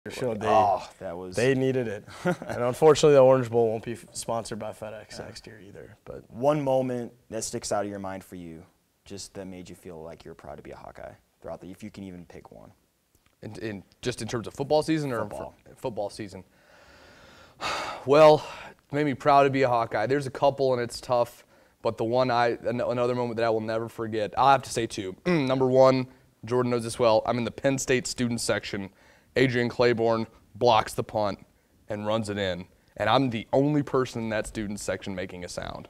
Showed they needed it. And unfortunately, the Orange Bowl won't be sponsored by FedEx next year either. But one moment that sticks out of your mind for you, just that made you feel like you're proud to be a Hawkeye throughout if you can even pick one. Just in terms of football season or football season? Well, it made me proud to be a Hawkeye. There's a couple, and it's tough. But the one another moment that I will never forget, I'll have to say two. Number one, Jordan knows this well. I'm in the Penn State student section. Adrian Claiborne blocks the punt and runs it in. And I'm the only person in that student section making a sound.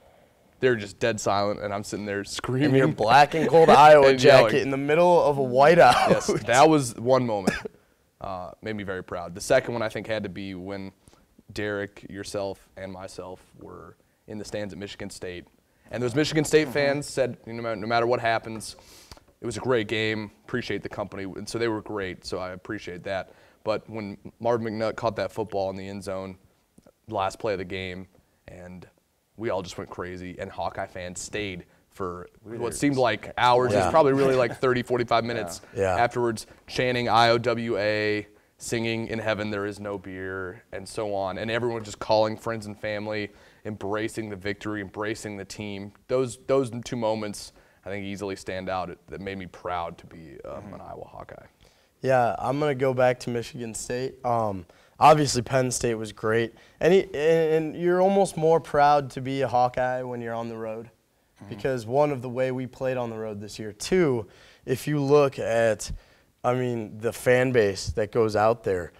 They're just dead silent, and I'm sitting there screaming. In your black and gold Iowa jacket in the middle of a whiteout. Yes, that was one moment. Made me very proud. The second one, I think, had to be when Derek, yourself, and myself were in the stands at Michigan State. And those Michigan State fans said, no matter what happens, it was a great game, appreciate the company, and so they were great, so I appreciate that. But when Marvin McNutt caught that football in the end zone, last play of the game, and we all just went crazy, and Hawkeye fans stayed for what seemed like hours. It was probably really like 30, 45 minutes afterwards, chanting IOWA, singing In Heaven There Is No Beer, and so on, and everyone just calling friends and family, embracing the victory, embracing the team. Those two moments, I think, easily stand out. That made me proud to be an Iowa Hawkeye. Yeah, I'm going to go back to Michigan State. Obviously, Penn State was great. And you're almost more proud to be a Hawkeye when you're on the road because one of the way we played on the road this year. Two, if you look at, the fan base that goes out there,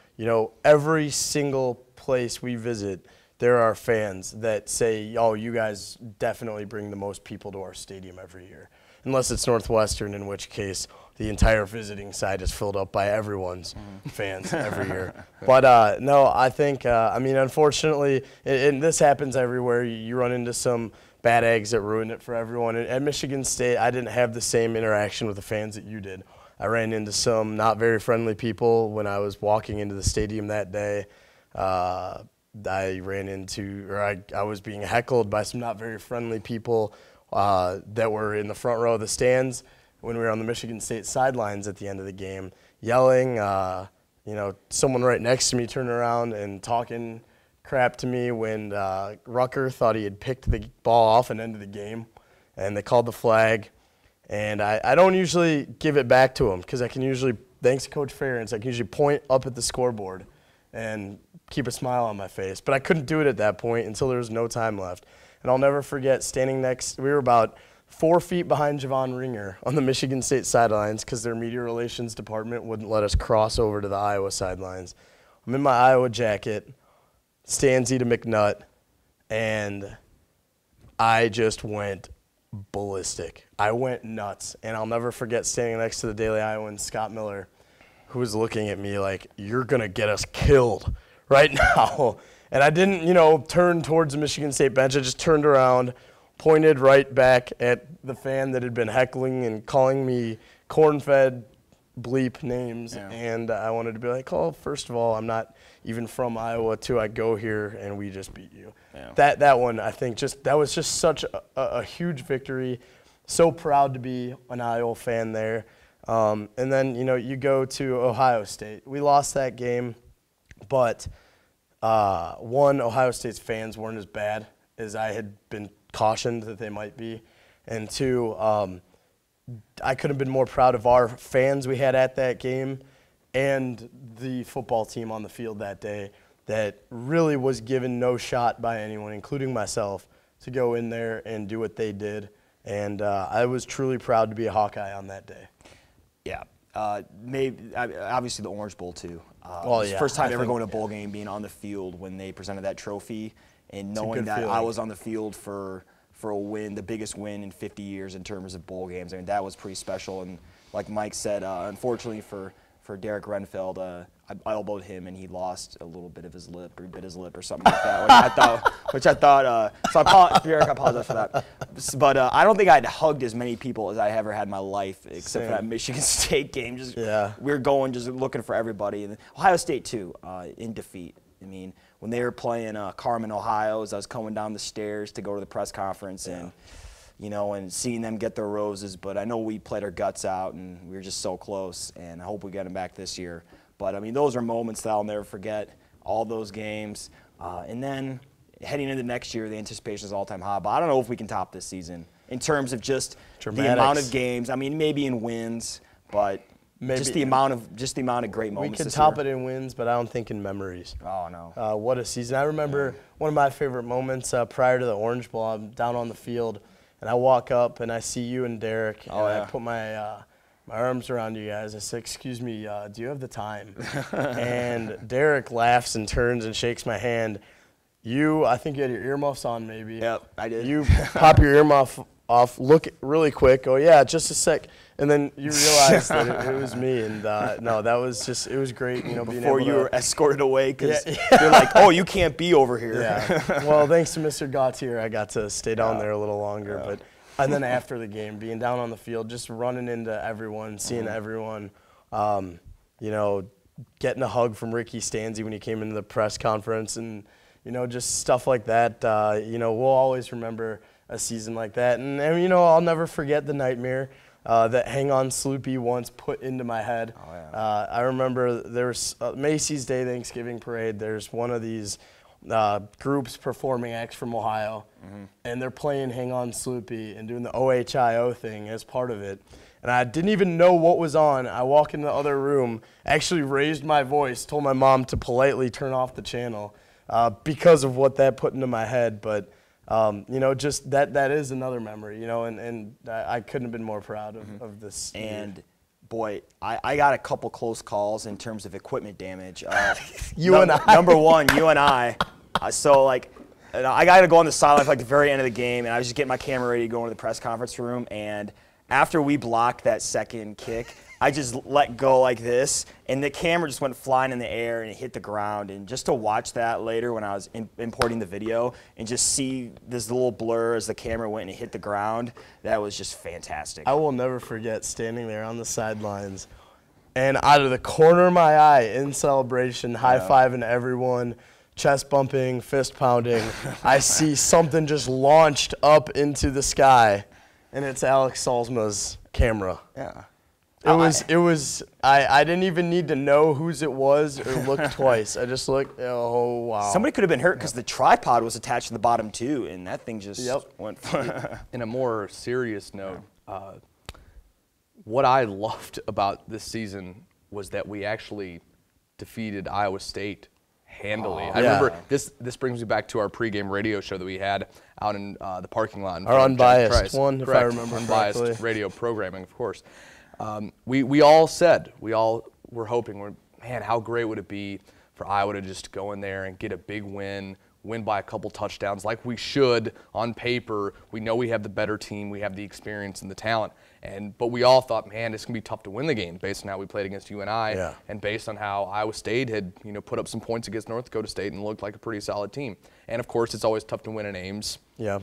every single place we visit, there are fans that say, oh, you guys definitely bring the most people to our stadium every year. Unless it's Northwestern, in which case the entire visiting side is filled up by everyone's fans every year. But, no, I think, unfortunately, and this happens everywhere. You run into some bad eggs that ruin it for everyone. At Michigan State, I didn't have the same interaction with the fans that you did. I ran into some not very friendly people when I was walking into the stadium that day. I was being heckled by some not very friendly people that were in the front row of the stands when we were on the Michigan State sidelines at the end of the game, yelling. Someone right next to me turned around and talking crap to me when Rucker thought he had picked the ball off and ended the game, and they called the flag. And I don't usually give it back to him because I can usually, thanks to Coach Ferentz, I can usually point up at the scoreboard and keep a smile on my face. But I couldn't do it at that point until there was no time left. And I'll never forget standing we were about 4 feet behind Javon Ringer on the Michigan State sidelines because their media relations department wouldn't let us cross over to the Iowa sidelines. I'm in my Iowa jacket, Stanzi to McNutt, and I just went ballistic. I went nuts. And I'll never forget standing next to the Daily Iowan, Scott Miller, who was looking at me like, you're going to get us killed right now. And I didn't, turn towards the Michigan State bench. I just turned around, pointed right back at the fan that had been heckling and calling me corn-fed bleep names. Yeah. And I wanted to be like, oh, first of all, I'm not even from Iowa. Two, I go here and we just beat you. Yeah. That one, I think, that was just such a huge victory. So proud to be an Iowa fan there. And then, you go to Ohio State. We lost that game, but one, Ohio State's fans weren't as bad as I had been cautioned that they might be. And two, I couldn't have been more proud of our fans we had at that game and the football team on the field that day that really was given no shot by anyone, including myself, to go in there and do what they did. And I was truly proud to be a Hawkeye on that day. Yeah. Obviously the Orange Bowl, too. Yeah. First time ever going to a bowl game, being on the field when they presented that trophy, and knowing that I was on the field for a win, the biggest win in 50 years in terms of bowl games. I mean, that was pretty special. And like Mike said, unfortunately for Derek Renfeld, I elbowed him and he lost a little bit of his lip, or he bit his lip or something like that, which I thought, Derek, I apologize for that. But I don't think I'd hugged as many people as I ever had in my life, except for that Michigan State game. We were going, just looking for everybody. And Ohio State, too, in defeat. I mean, when they were playing Carmen, Ohio, as I was coming down the stairs to go to the press conference and seeing them get their roses. But I know we played our guts out, and we were just so close, and I hope we get them back this year. But, I mean, those are moments that I'll never forget, all those games. And then heading into next year, the anticipation is all-time high. But I don't know if we can top this season in terms of just the amount of games. I mean, maybe in wins, but just the amount of great moments. We could top it in wins, but I don't think in memories. Oh, no. What a season. I remember one of my favorite moments prior to the Orange Bowl. I'm down on the field, and I walk up, and I see you and Derek, and I put my arms around you guys. I said, excuse me, do you have the time? And Derek laughs and turns and shakes my hand. I think you had your earmuffs on maybe. Yep, I did. You pop your earmuff off, look really quick, oh yeah, just a sec, and then you realize that it was me, and no, that was just, it was great, you know, being before able you to, were escorted away, because they're like, oh, you can't be over here. Yeah. Well, thanks to Mr. Gautier, I got to stay down there a little longer, but and then after the game, being down on the field, just running into everyone, seeing everyone, you know, getting a hug from Ricky Stanzi when he came into the press conference, and you know, just stuff like that. You know, we'll always remember a season like that. And you know, I'll never forget the nightmare that Hang On Sloopy once put into my head. Oh, yeah. I remember there was Macy's Day Thanksgiving Parade. There's one of these groups performing acts from Ohio, and they're playing Hang On Sloopy and doing the OHIO thing as part of it. And I didn't even know what was on. I walk in the other room, actually raised my voice, told my mom to politely turn off the channel because of what that put into my head. But you know, just that is another memory, you know, and I couldn't have been more proud of this. And boy, I got a couple close calls in terms of equipment damage. Number one, you and I. So like, I got to go on the sideline for like the very end of the game, and I was just getting my camera ready to go into the press conference room. And after we blocked that second kick, I just let go like this, and the camera just went flying in the air and it hit the ground. And just to watch that later when I was importing the video and just see this little blur as the camera went and it hit the ground, that was just fantastic. I will never forget standing there on the sidelines, and out of the corner of my eye, in celebration, high-fiving everyone, chest bumping, fist pounding, I see something just launched up into the sky, and it's Alex Salzma's camera. Yeah. It was. I didn't even need to know whose it was or look twice. I just looked. Oh wow! Somebody could have been hurt because the tripod was attached to the bottom too, and that thing just went. In a more serious note, what I loved about this season was that we actually defeated Iowa State handily. I remember this brings me back to our pregame radio show that we had out in the parking lot. Our unbiased one, if I remember unbiased correctly. radio programming, of course. We all were hoping, man, how great would it be for Iowa to just go in there and get a big win by a couple touchdowns like we should on paper. We know we have the better team, we have the experience and the talent, but we all thought, man, it's gonna be tough to win the game based on how we played against UNI and based on how Iowa State had put up some points against North Dakota State and looked like a pretty solid team. And of course, it's always tough to win in Ames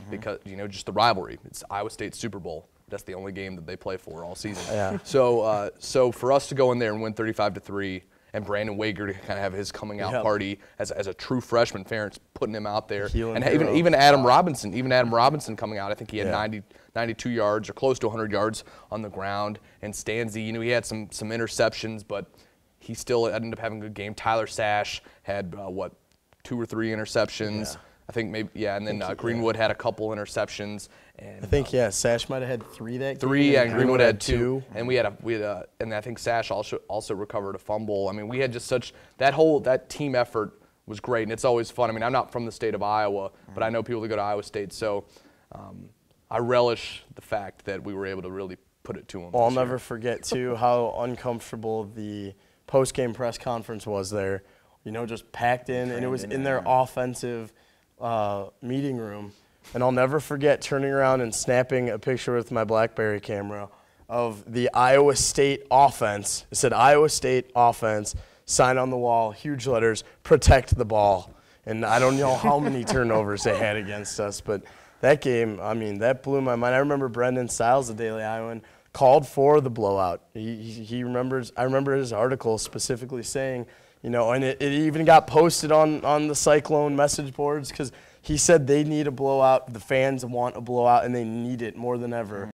because just the rivalry. It's Iowa State Super Bowl. That's the only game that they play for all season. Yeah. So for us to go in there and win 35-3, and Brandon Wager to kind of have his coming out party as a true freshman, Ferentz putting him out there, and even Adam Robinson coming out. I think he had 92 yards or close to 100 yards on the ground. And Stanzi, he had some interceptions, but he still ended up having a good game. Tyler Sash had 2 or 3 interceptions. I think maybe, and then Greenwood had a couple interceptions. And I think Sash might have had 3 that game. 3, and Greenwood had 2. And and I think Sash also recovered a fumble. I mean, we had just that team effort was great, and it's always fun. I mean, I'm not from the state of Iowa, but I know people that go to Iowa State, so I relish the fact that we were able to really put it to them. Well, I'll never forget too how uncomfortable the post-game press conference was there. Just packed in, and it was in their offensive meeting room. And I'll never forget turning around and snapping a picture with my BlackBerry camera of the Iowa State offense. It said Iowa State offense, sign on the wall, huge letters, protect the ball. And I don't know how many turnovers they had against us, but that game, I mean, that blew my mind. I remember Brendan Stiles, the Daily Iowan, called for the blowout. He remembers. I remember his article specifically saying, and it even got posted on the Cyclone message boards because he said they need a blowout, the fans want a blowout, and they need it more than ever.